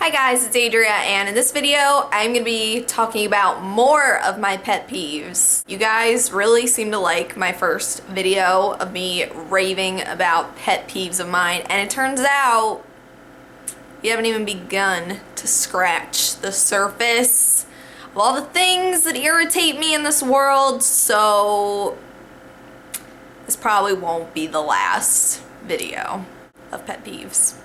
Hi guys, it's Adria, and in this video I'm going to be talking about more of my pet peeves. You guys really seem to like my first video of me raving about pet peeves of mine, and it turns out you haven't even begun to scratch the surface of all the things that irritate me in this world, so this probably won't be the last video of pet peeves.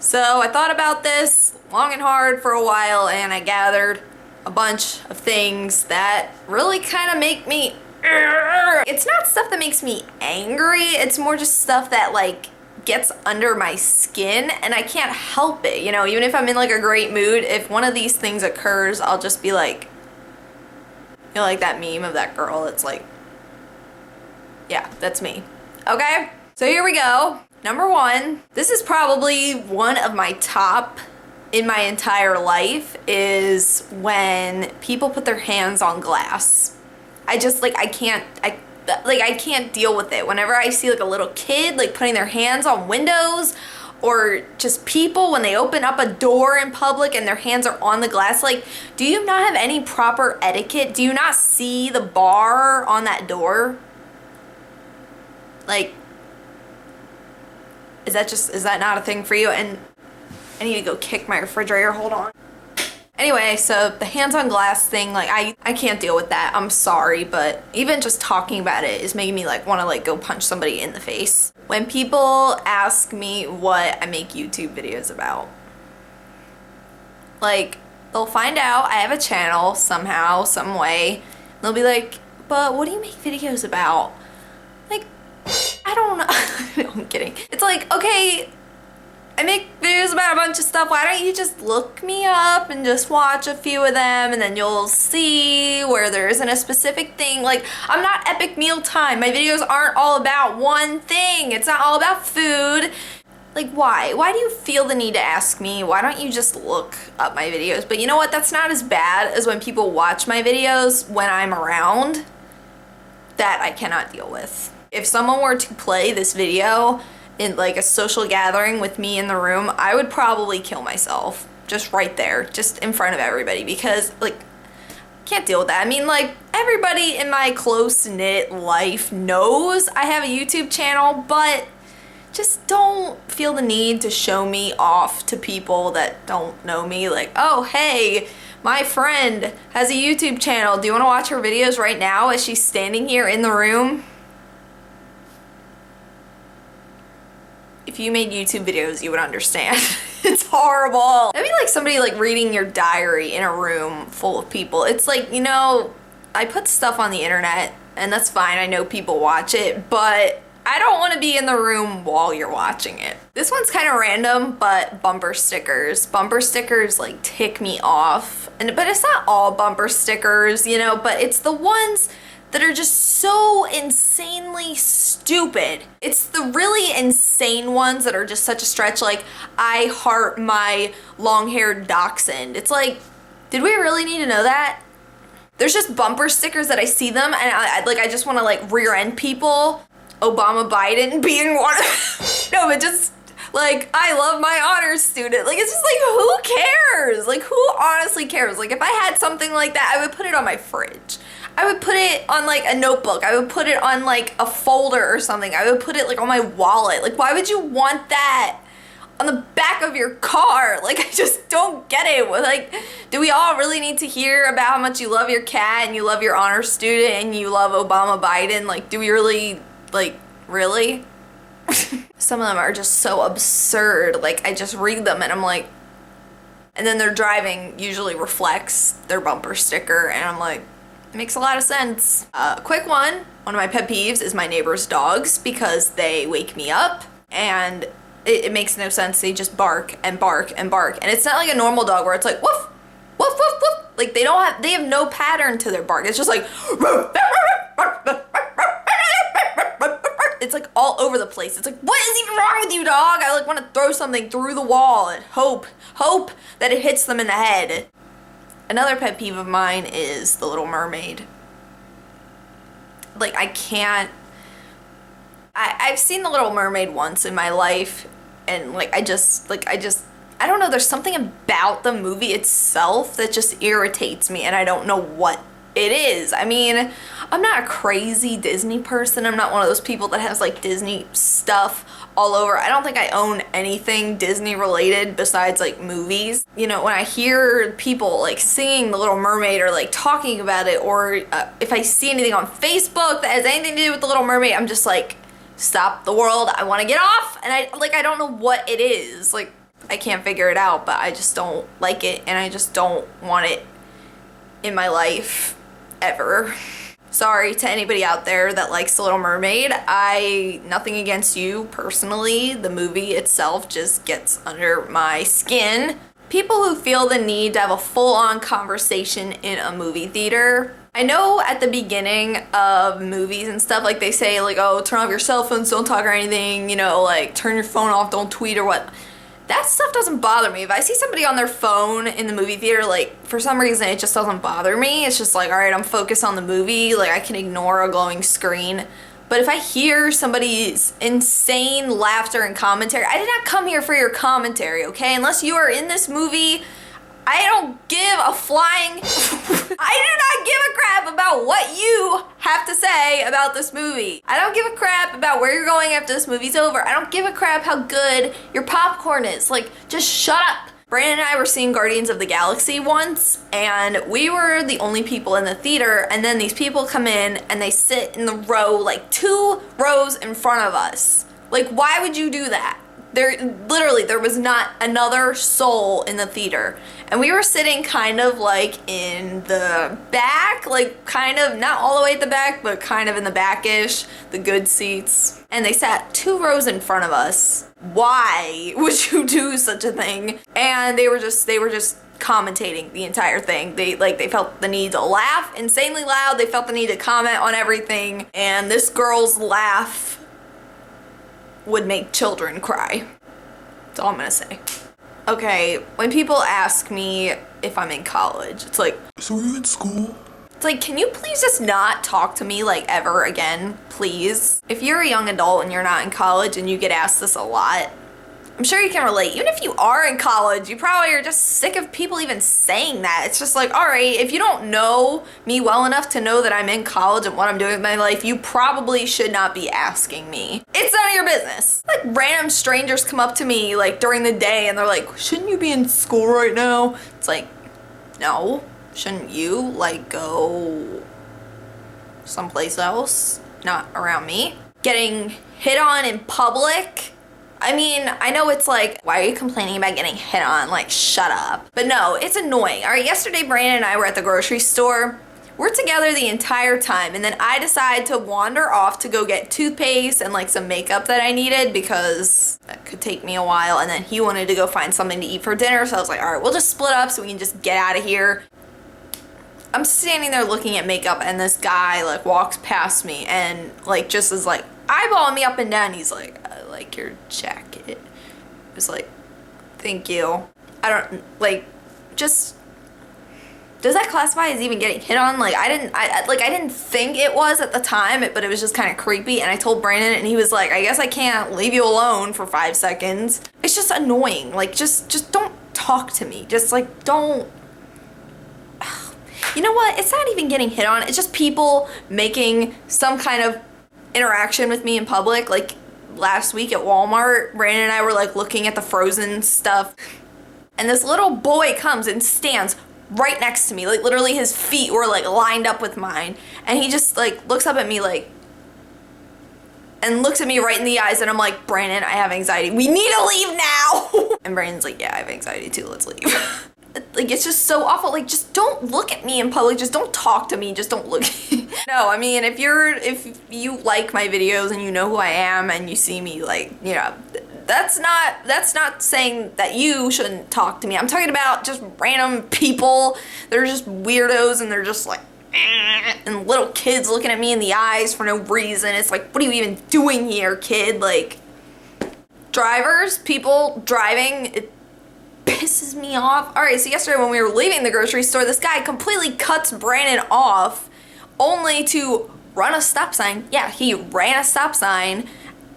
So I thought about this long and hard for a while, and I gathered a bunch of things that really kind of make me it's not stuff that makes me angry, it's more just stuff that like gets under my skin and I can't help it, you know. Even if I'm in like a great mood, if one of these things occurs, I'll just be like, you know, like that meme of that girl, it's like, yeah, that's me. Okay, so here we go. Number one, this is probably one of my top in my entire life, is when people put their hands on glass. I just like, I can't deal with it. Whenever I see like a little kid like putting their hands on windows, or just people when they open up a door in public and their hands are on the glass, like, do you not have any proper etiquette? Do you not see the bar on that door? Like, is that not a thing for you? And I need to go kick my refrigerator, hold on. Anyway, so the hands on glass thing, like I can't deal with that. I'm sorry, but even just talking about it is making me like want to like go punch somebody in the face. When people ask me what I make YouTube videos about, like, they'll find out I have a channel somehow, some way. They'll be like, but what do you make videos about? Like, I don't know. No, I'm kidding. It's like, okay, I make videos about a bunch of stuff. Why don't you just look me up and just watch a few of them, and then you'll see where there isn't a specific thing. Like, I'm not Epic Meal Time. My videos aren't all about one thing. It's not all about food. Like, why? Why do you feel the need to ask me? Why don't you just look up my videos? But you know what? That's not as bad as when people watch my videos when I'm around. That I cannot deal with. If someone were to play this video in like a social gathering with me in the room, I would probably kill myself just right there, just in front of everybody, because like, can't deal with that. I mean, like, everybody in my close-knit life knows I have a YouTube channel, but just don't feel the need to show me off to people that don't know me. Like, oh, hey, my friend has a YouTube channel. Do you want to watch her videos right now as she's standing here in the room? If you made YouTube videos, you would understand. It's horrible. That'd be like somebody like reading your diary in a room full of people. It's like, you know, I put stuff on the internet and that's fine. I know people watch it, but I don't want to be in the room while you're watching it. This one's kind of random, but bumper stickers. Bumper stickers like tick me off. But it's not all bumper stickers, you know, but it's the ones that are just so insanely stupid. It's the really insane ones that are just such a stretch, like, I heart my long-haired dachshund. It's like, did we really need to know that? There's just bumper stickers that I see them and I just want to like rear end people. Obama Biden being one of no, but just like, I love my honors student. Like, it's just like, who cares? Like, who honestly cares? Like, if I had something like that, I would put it on my fridge. I would put it on like a notebook. I would put it on like a folder or something. I would put it like on my wallet. Like, why would you want that on the back of your car? Like, I just don't get it. Like, do we all really need to hear about how much you love your cat and you love your honor student and you love Obama Biden? Like, do we really, like, really? Some of them are just so absurd. Like, I just read them and I'm like, and then their driving usually reflects their bumper sticker and I'm like, it makes a lot of sense. Quick one of my pet peeves is my neighbor's dogs, because they wake me up and it makes no sense. They just bark and bark and bark. And it's not like a normal dog where it's like, woof, woof, woof, woof. Like, they have no pattern to their bark. It's just like, it's like all over the place. It's like, what is even wrong with you, dog? I like want to throw something through the wall and hope that it hits them in the head. Another pet peeve of mine is the Little Mermaid. Like, I can't, I've seen the Little Mermaid once in my life, and like, I just I don't know, there's something about the movie itself that just irritates me, and I don't know what it is. I mean, I'm not a crazy Disney person. I'm not one of those people that has like Disney stuff all over. I don't think I own anything Disney related besides like movies. You know, when I hear people like singing The Little Mermaid or like talking about it, or if I see anything on Facebook that has anything to do with The Little Mermaid, I'm just like, stop the world, I want to get off. And I don't know what it is. Like, I can't figure it out, but I just don't like it, and I just don't want it in my life ever. Sorry to anybody out there that likes The Little Mermaid. Nothing against you personally. The movie itself just gets under my skin. People who feel the need to have a full-on conversation in a movie theater. I know at the beginning of movies and stuff, like they say like, oh, turn off your cell phones, don't talk or anything, you know, like turn your phone off, don't tweet or what. That stuff doesn't bother me. If I see somebody on their phone in the movie theater, like, for some reason, it just doesn't bother me. It's just like, all right, I'm focused on the movie. Like, I can ignore a glowing screen. But if I hear somebody's insane laughter and commentary, I did not come here for your commentary, okay? Unless you are in this movie, I don't give a flying... I do not give a crap about what you have to say about this movie. I don't give a crap about where you're going after this movie's over. I don't give a crap how good your popcorn is. Like, just shut up. Brandon and I were seeing Guardians of the Galaxy once, and we were the only people in the theater, and then these people come in and they sit in the row, like 2 rows in front of us. Like, why would you do that? There was not another soul in the theater. And we were sitting kind of like in the back, like kind of not all the way at the back, but kind of in the back-ish, the good seats. And they sat 2 rows in front of us. Why would you do such a thing? And they were just commentating the entire thing. They felt the need to laugh insanely loud. They felt the need to comment on everything. And this girl's laugh would make children cry. That's all I'm gonna say. Okay, when people ask me if I'm in college, it's like, so are you in school? It's like, can you please just not talk to me like ever again, please? If you're a young adult and you're not in college and you get asked this a lot, I'm sure you can relate. Even if you are in college, you probably are just sick of people even saying that. It's just like, all right, if you don't know me well enough to know that I'm in college and what I'm doing with my life, you probably should not be asking me. It's none of your business. Like, random strangers come up to me like during the day and they're like, shouldn't you be in school right now? It's like, no, shouldn't you like go someplace else, not around me? Getting hit on in public. I mean, I know it's like, why are you complaining about getting hit on? Like, shut up. But no, it's annoying. All right, yesterday Brandon and I were at the grocery store. We're together the entire time, and then I decide to wander off to go get toothpaste and like some makeup that I needed because that could take me a while, and then he wanted to go find something to eat for dinner, so I was like, all right, we'll just split up so we can just get out of here. I'm standing there looking at makeup, and this guy like walks past me and like just is like eyeballing me up and down. He's like, I like your jacket. I was like, thank you. I don't like, just, does that classify as even getting hit on? Like, I didn't think it was at the time, but it was just kind of creepy. And I told Brandon, and he was like, I guess I can't leave you alone for 5 seconds. It's just annoying. Like, just don't talk to me. Just like, don't. You know what? It's not even getting hit on. It's just people making some kind of interaction with me in public. Like last week at Walmart, Brandon and I were like looking at the frozen stuff, and this little boy comes and stands right next to me. Like literally his feet were like lined up with mine, and he just like looks up at me like, and looks at me right in the eyes, and I'm like, Brandon, I have anxiety. We need to leave now. And Brandon's like, yeah, I have anxiety too. Let's leave. Like, it's just so awful. Like, just don't look at me in public. Just don't talk to me. Just don't look. No, I mean, if you like my videos and you know who I am and you see me, like, you know, that's not saying that you shouldn't talk to me. I'm talking about just random people. They're just weirdos, and they're just like, and little kids looking at me in the eyes for no reason. It's like, what are you even doing here, kid? Like, drivers, people driving, it pisses me off. All right, so yesterday when we were leaving the grocery store, this guy completely cuts Brandon off only to run a stop sign. Yeah, he ran a stop sign,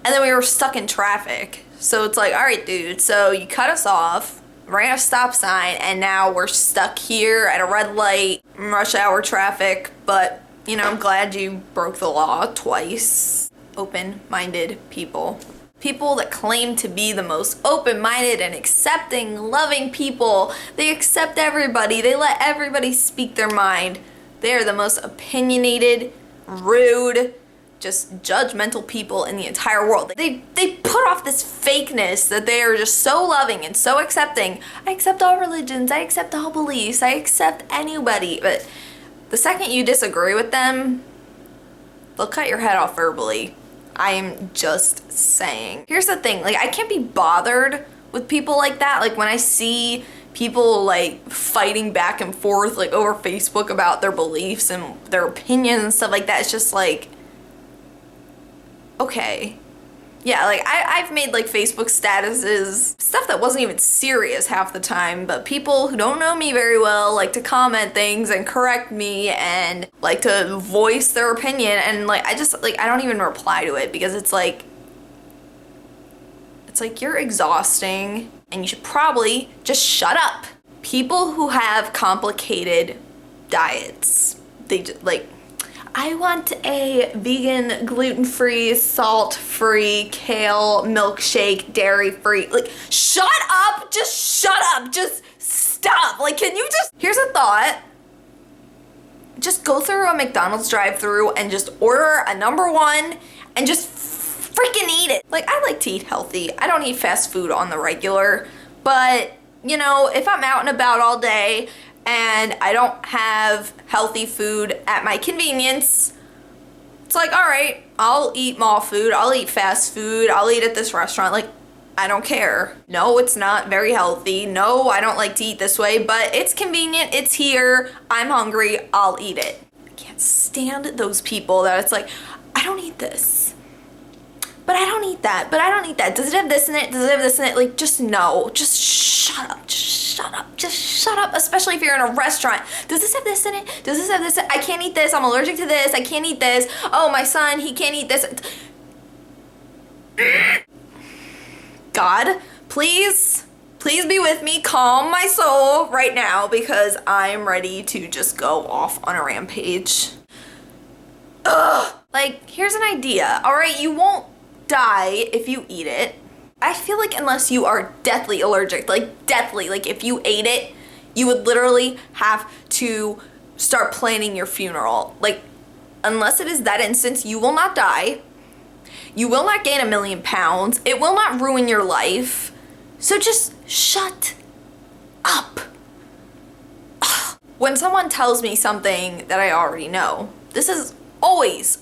and then we were stuck in traffic. So it's like, all right, dude, so you cut us off, ran a stop sign, and now we're stuck here at a red light, rush hour traffic, but, you know, I'm glad you broke the law twice. Open-minded people. People that claim to be the most open-minded and accepting, loving people. They accept everybody. They let everybody speak their mind. They are the most opinionated, rude, just judgmental people in the entire world. They put off this fakeness that they are just so loving and so accepting. I accept all religions. I accept all beliefs. I accept anybody. But the second you disagree with them, they'll cut your head off verbally. I am just saying. Here's the thing, like, I can't be bothered with people like that. Like, when I see people like fighting back and forth like over Facebook about their beliefs and their opinions and stuff like that, it's just like, okay. Yeah, like I've made like Facebook statuses, stuff that wasn't even serious half the time, but people who don't know me very well like to comment things and correct me and like to voice their opinion, and like I don't even reply to it because it's like you're exhausting and you should probably just shut up. People who have complicated diets, they just like, I want a vegan, gluten-free, salt-free, kale, milkshake, dairy-free. Like, shut up! Just shut up! Just stop! Like, can you just... Here's a thought. Just go through a McDonald's drive-thru and just order a #1 and just freaking eat it. Like, I like to eat healthy. I don't eat fast food on the regular. But, you know, if I'm out and about all day and I don't have healthy food at my convenience, it's like, all right, I'll eat mall food, I'll eat fast food, I'll eat at this restaurant. Like, I don't care. No, it's not very healthy. No, I don't like to eat this way, but it's convenient, it's here, I'm hungry, I'll eat it. I can't stand those people that it's like, I don't eat this, but I don't eat that, but I don't eat that. Does it have this in it? Does it have this in it? Like, just no. Just shut up. Just shut up. Just shut up, especially if you're in a restaurant. Does this have this in it? Does this have this in it? I can't eat this. I'm allergic to this. I can't eat this. Oh, my son, he can't eat this. God, please be with me. Calm my soul right now because I'm ready to just go off on a rampage. Ugh. Like, here's an idea. All right, you won't die if you eat it. I feel like unless you are deathly allergic, like deathly, like if you ate it, you would literally have to start planning your funeral. Like, unless it is that instance, you will not die. You will not gain 1,000,000 pounds. It will not ruin your life. So just shut up. Ugh. When someone tells me something that I already know, this is always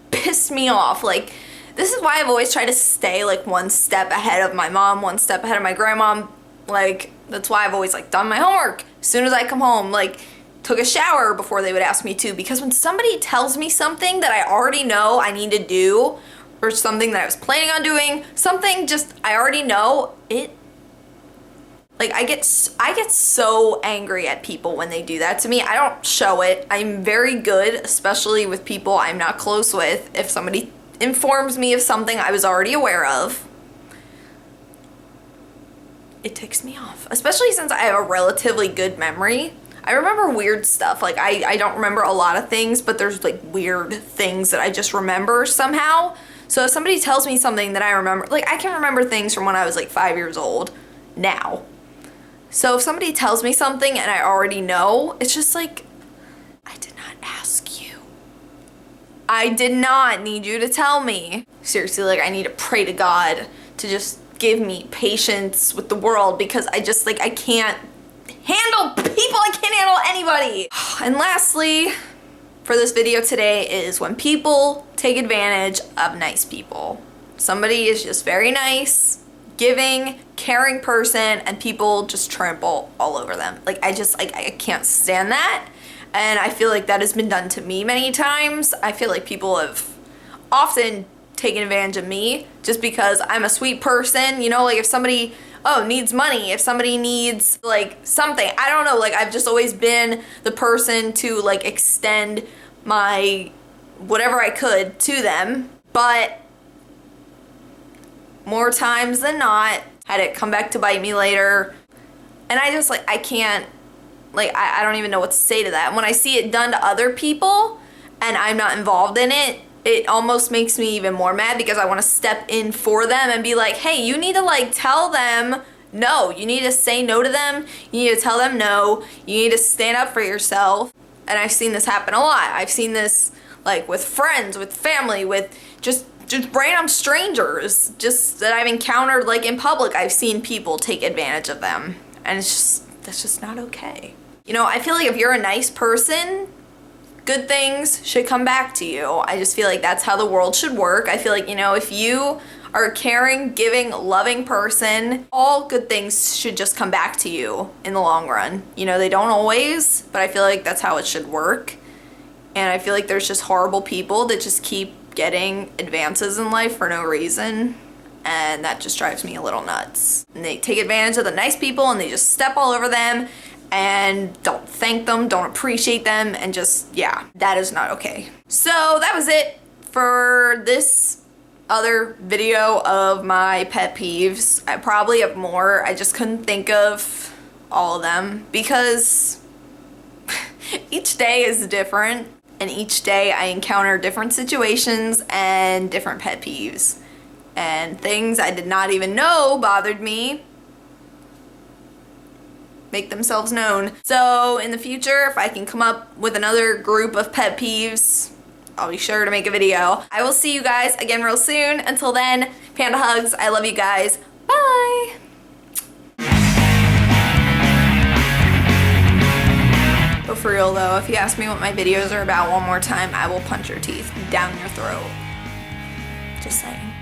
pissed me off. Like, this is why I've always tried to stay like one step ahead of my mom, one step ahead of my grandma. Like, that's why I've always like done my homework as soon as I come home, like took a shower before they would ask me to, because when somebody tells me something that I already know I need to do, or something that I was planning on doing, something just I already know, it, like, I get so angry at people when they do that to me. I don't show it. I'm very good, especially with people I'm not close with. If somebody informs me of something I was already aware of, it ticks me off, especially since I have a relatively good memory. I remember weird stuff. Like, I don't remember a lot of things, but there's like weird things that I just remember somehow. So if somebody tells me something that I remember, like, I can remember things from when I was like 5 years old now. So if somebody tells me something and I already know, it's just like, I did not ask you. I did not need you to tell me. Seriously, like, I need to pray to God to just give me patience with the world, because I just, like, I can't handle people. I can't handle anybody. And lastly, for this video today is when people take advantage of nice people. Somebody is just very nice, giving, caring person, and people just trample all over them. Like, I can't stand that. And I feel like that has been done to me many times. I feel like people have often taken advantage of me just because I'm a sweet person. You know, like if somebody, needs money, if somebody needs like something, I don't know, like I've just always been the person to like extend my whatever I could to them. But more times than not, had it come back to bite me later. And I just like, I can't, like, I don't even know what to say to that. And when I see it done to other people and I'm not involved in it, it almost makes me even more mad because I want to step in for them and be like, hey, you need to like tell them no. You need to say no to them. You need to tell them no. You need to stand up for yourself. And I've seen this happen a lot. I've seen this like with friends, with family, with just random strangers just that I've encountered like in public. I've seen people take advantage of them. And it's just, that's just not okay. You know, I feel like if you're a nice person, good things should come back to you. I just feel like that's how the world should work. I feel like, you know, if you are a caring, giving, loving person, all good things should just come back to you in the long run. You know, they don't always, but I feel like that's how it should work. And I feel like there's just horrible people that just keep getting advances in life for no reason. And that just drives me a little nuts. And they take advantage of the nice people and they just step all over them and don't thank them, don't appreciate them, and just, yeah, that is not okay. So that was it for this other video of my pet peeves. I probably have more. I just couldn't think of all of them because each day is different and each day I encounter different situations and different pet peeves and things I did not even know bothered me make themselves known. So in the future, if I can come up with another group of pet peeves, I'll be sure to make a video. I will see you guys again real soon. Until then, panda hugs. I love you guys. Bye. But for real though, if you ask me what my videos are about one more time, I will punch your teeth down your throat. Just saying.